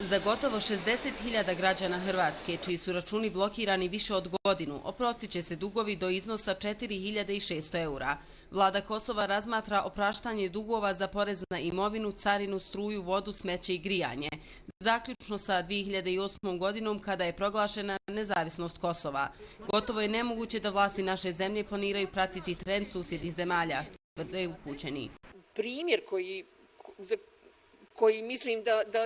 Za gotovo 60.000 građana Hrvatske, čiji su računi blokirani više od godinu, oprostit će se dugovi do iznosa 4.600 eura. Vlada Kosova razmatra opraštanje dugova za porez na imovinu, carinu, struju, vodu, smeće i grijanje. Zaključno sa 2008. godinom kada je proglašena nezavisnost Kosova. Gotovo je nemoguće da vlasti naše zemlje planiraju pratiti trend susjednih zemalja, tvrde upućeni. Primjer koji mislim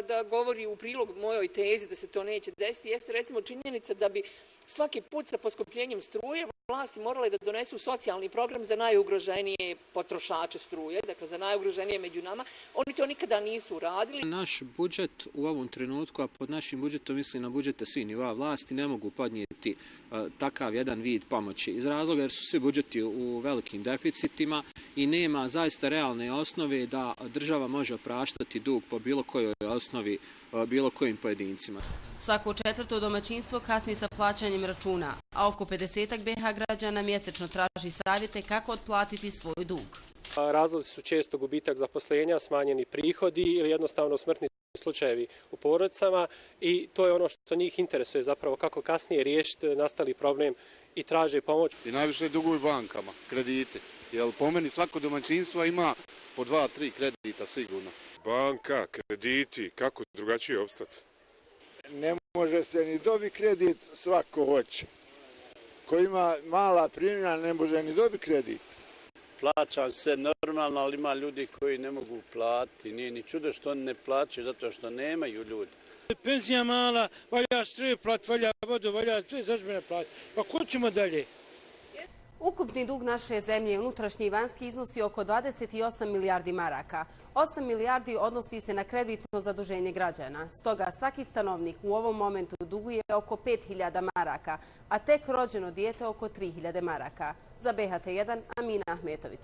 da govori u prilog mojoj tezi da se to neće desiti, jeste recimo činjenica da bi svaki put sa poskupljenjem struje vlasti morale da donesu socijalni program za najugroženije potrošače struje, dakle za najugroženije među nama. Oni to nikada nisu uradili. Naš budžet u ovom trenutku, a pod našim budžetom mislim na budžete svih nivoa vlasti, ne mogu podnijeti takav jedan vid pomoći. Iz razloga jer su svi budžeti u velikim deficitima i nema zaista realne osnove da država može opraštati dug po bilo kojoj osnovi bilo kojim pojedincima. Svako četvrto domaćinstvo kasni sa plaćanjem računa, a oko 50 BH građana mjesečno traži savjete kako otplatiti svoj dug. Razlozi su često gubitak zaposlenja, smanjeni prihodi ili jednostavno smrtni slučajevi u porodicama i to je ono što njih interesuje zapravo kako kasnije riješiti nastali problem i traže pomoć. I najviše duguju bankama, kredite, jer po meni svako domaćinstvo ima po 2-3 kredita sigurno. Banka, krediti, kako drugačije opstati? Ne može se ni dobiti kredit, svako hoće. Ko ima mala primanja ne može ni dobiti kredit. Plaćam sve normalno, ali ima ljudi koji ne mogu platiti. Nije ni čudo što oni ne plaćaju, zato što nemaju ljudi. Penzija mala, valja struju platiti, valja vodu, valja sve zažbene platiti. Pa ko ćemo dalje? Ukupni dug naše zemlje, unutrašnji i vanjski, iznosi oko 28 milijardi maraka. 8 milijardi odnosi se na kreditno zaduženje građana. Stoga svaki stanovnik u ovom momentu duguje oko 5.000 maraka, a tek rođeno dijete oko 3.000 maraka. Za BHT1, Amina Ahmetović.